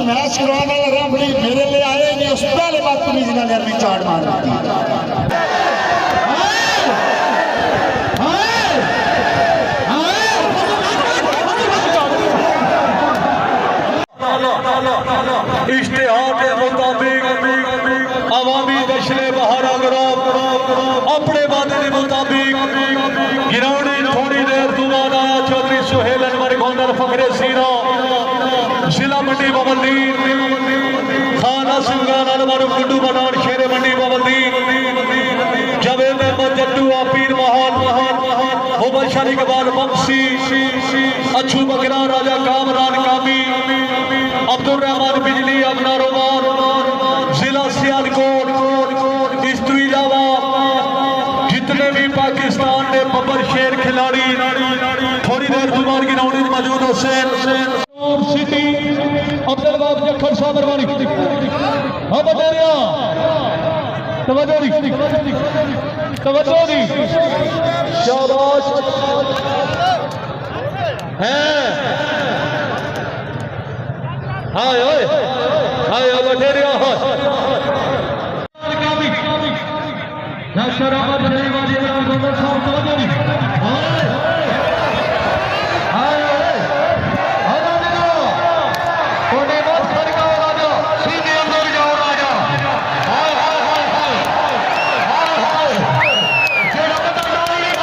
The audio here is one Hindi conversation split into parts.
मैच करवाने वाला रेफरी मेरे लिए आएंगे उस पहले बात तुम जिन्होंने अपनी चार्ट मार दी। इश्तिहार के मुताबिक अवामी दशले बहारा ग्राम अपने वादे के मुताबिक गिराने थोड़ी देर तो बाद आया चौधरी सुहेल अनवर गौंडर फखरे सीरा जिला मंडी बबलदीन खाना सिंगार अनवर गुड्डू बनान शेरे मंडी बबलदीन जावेद अहमद जट्टू पीर महान मोहम्मद शाह इकबाल बंसी अच्छू बकरा राजा कामरान कामी अब्दुल रहमान बिजली अपना रोमान जिला सियालकोट इस तो इलावा जितने भी पाकिस्तान ने बब्बर शेर खिलाड़ी थोड़ी देर दुबार की ग्राउंड में मौजूद हुसैन सिटी अब्दुल बाब जखर साबरवानी तवज्जो शाबाश है हाय हाय हाय बटेरिया हाय शराबत नहीं वाली दोनों साथ तवज्जो दी हाय हाय आजा देखो कोने मत खड़काओ राजा सीधे अंदर जाओ राजा हाय हाय हाय हाय हाय जेड़ा पता नहीं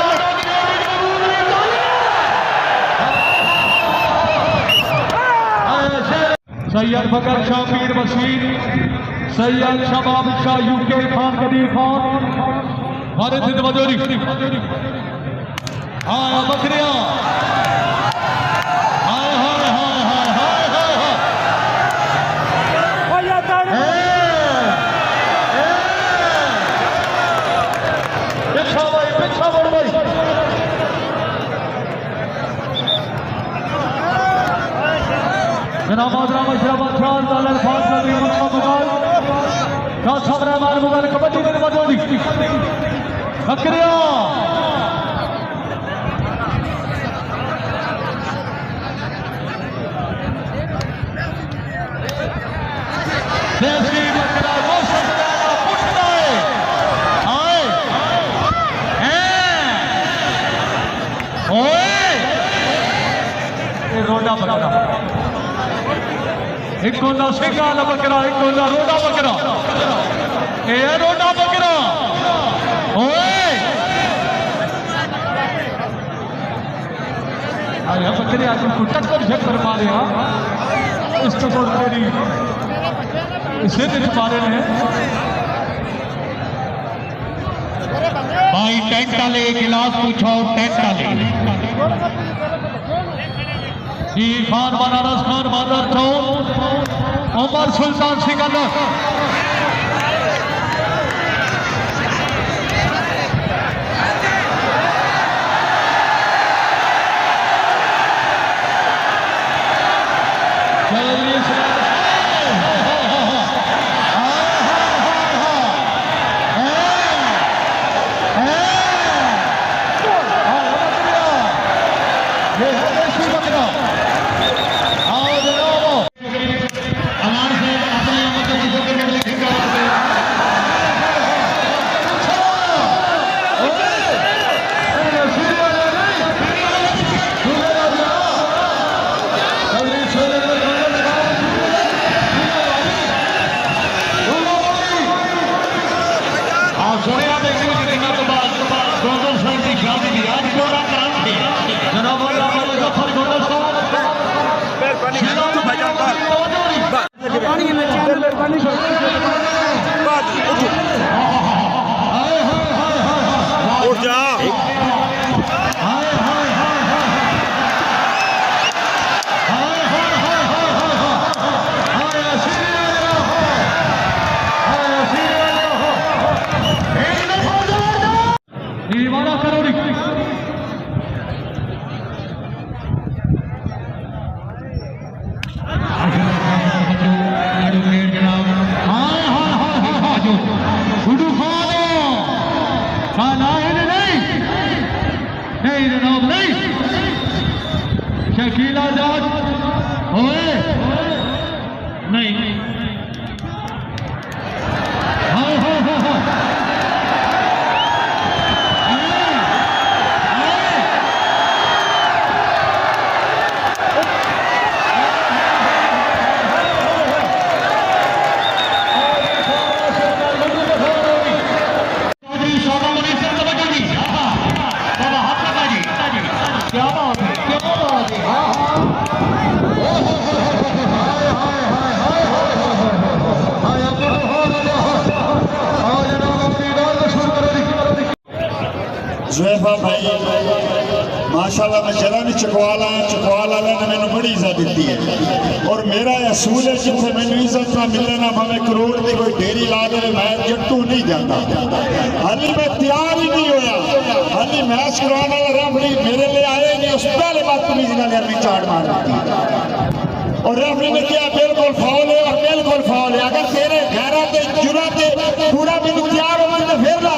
सैयद बकर शाह पीर मसीद सैयद शबाब शाह यूके खान कदीर खान हमारे सिंध मजोरी हाँ बकरिया हाय हाय हाय हाय हाय हाय पिछा भाई पिछा बढ़ भाई जनाब आजरा मशरफ शाह लाल खान नबी मुगल शाह साहब रहमान मुगल कबड्डी में मौजूद बकरिया देसी बकरा वो सकता पुछता है आए हैं ओए ये रोडा बकरा एक कोना सिंगाल बकरा एक कोना रोडा बकरा ये रोडा बकरा ओए अरे बकरे आज को टक्कर झक्कर मारे इस तो तेरी इसे तेरे मारे हैं भाई टेंट वाले गिलास पूछो टेंट वाले खान बनारस खान बादर थ्रो उमर सुल्तान सिकंदर मुस्तफा भाई माशाल्लाह मैं जरा नहीं चकवाल आया, चकवाल वाले ने मैंने बड़ी इज्जत दी है और मेरा असूल है जिथे मैंने इज्जत ना मिले ना भावे करोड़ की कोई डेरी ला दे मैं जट्टू नहीं जाता। हाली मैं तैयार ही नहीं होया, हाली मैच करवाने वाला रेफरी मेरे लिए आए नहीं, उस पहले बदतमीजी नाल अरबी चाड़ मार दी और रेफरी ने कहा बिल्कुल फाउल है और बिल्कुल फाउल है। अगर तेरे गैरत जुरत पूरा मैनू तैयार हो तो फिर ला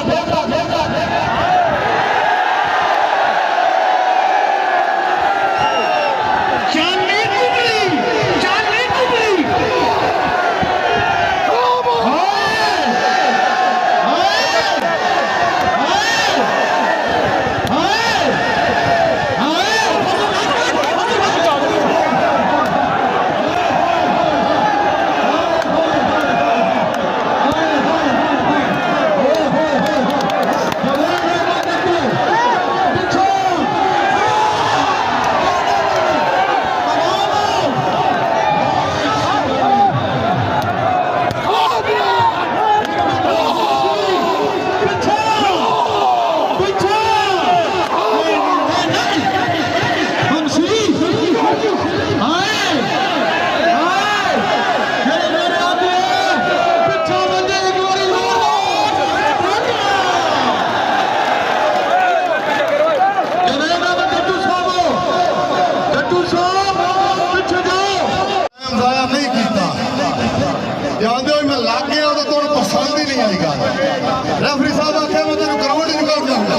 रेफरी साहब आखे मैं तेन ग्राउंड नहीं कर जाऊंगा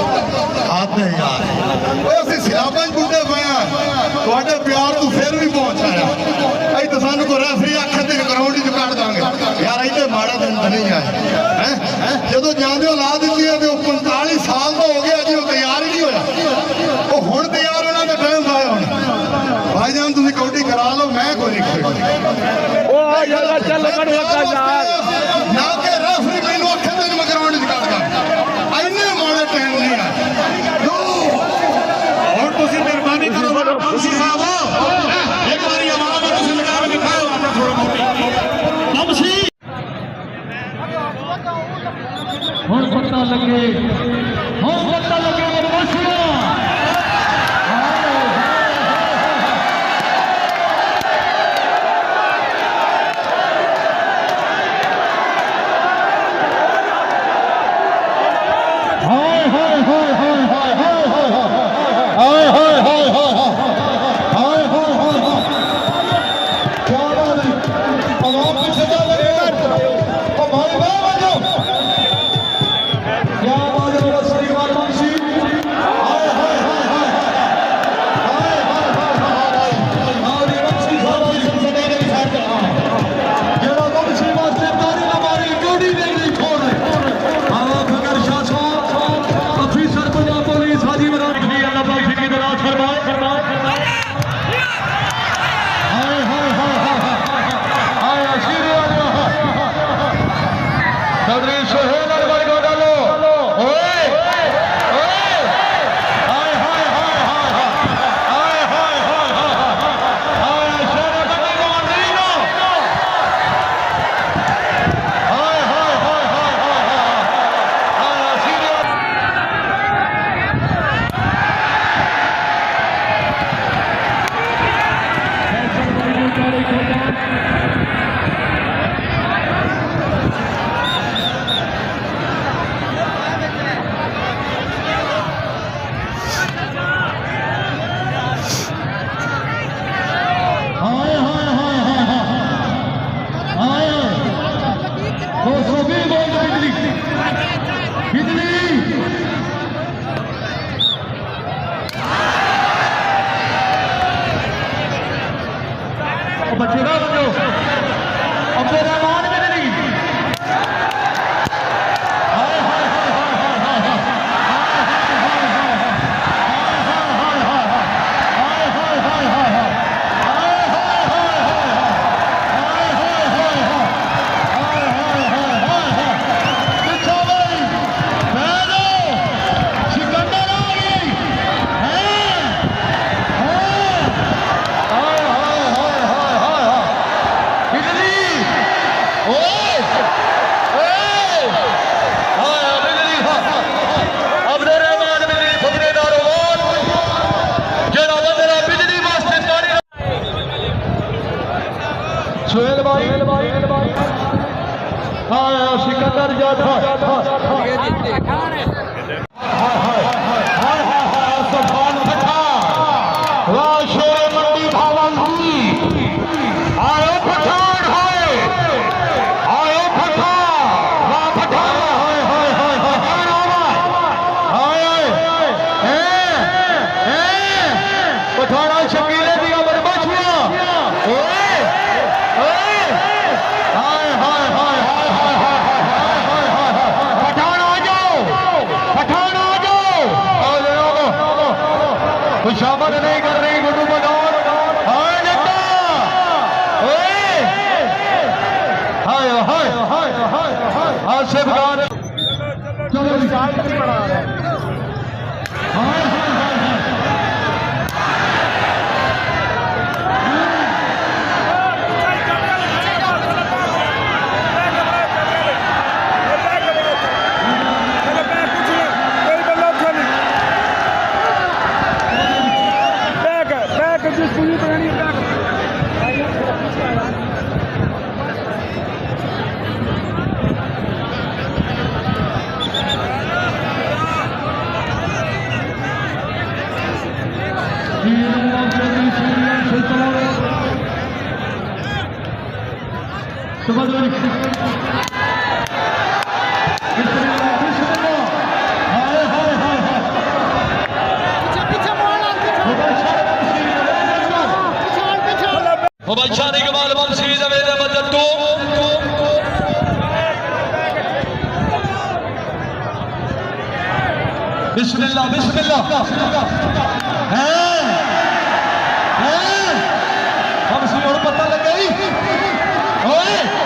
आते यार असं सिलाबा बुढ़े पे थोड़े प्यार तू फिर भी पहुंच आया अं तो सानू को रेफरी आखे तेन ग्राउंड ही कर देंगे यार इतने माड़ा दिन तो नहीं आए जो जाते ला दी है तो 45 साल तो हो गया जी वो तैयार ही नहीं होया वो हूँ तैयार होना तो टाइम आया होना भाई जान तुम कौडी करा लो मैं कोई नहीं ना के रेफरी मैनू आखे तेन मैं ग्राउंड च कर दा इन्ने माड़े टाइम नहीं आए और तुसीं मेहरबानी करो तुसीं साहब एक बारी आवाज में तुसीं लगा के दिखाओ अपना थोड़ा मोटी ममसी हुण पता लगे मेरे वासियों बचेगा जो अब्दुल रहमान बिजली सुहेल भाई हाँ सिकंदर जाट शाबाश नहीं कर रही गुड्डू बदौर हाय जट्टा हाय हाय हाय हाय आसिफ खान चलो स्टार्ट नहीं पड़ा हाय हाय मुबशर इकबाल वंशी जवेद बजट्टू बिस्मिल्लाह बिस्मिल्लाह हम सी और पता लग गई ओए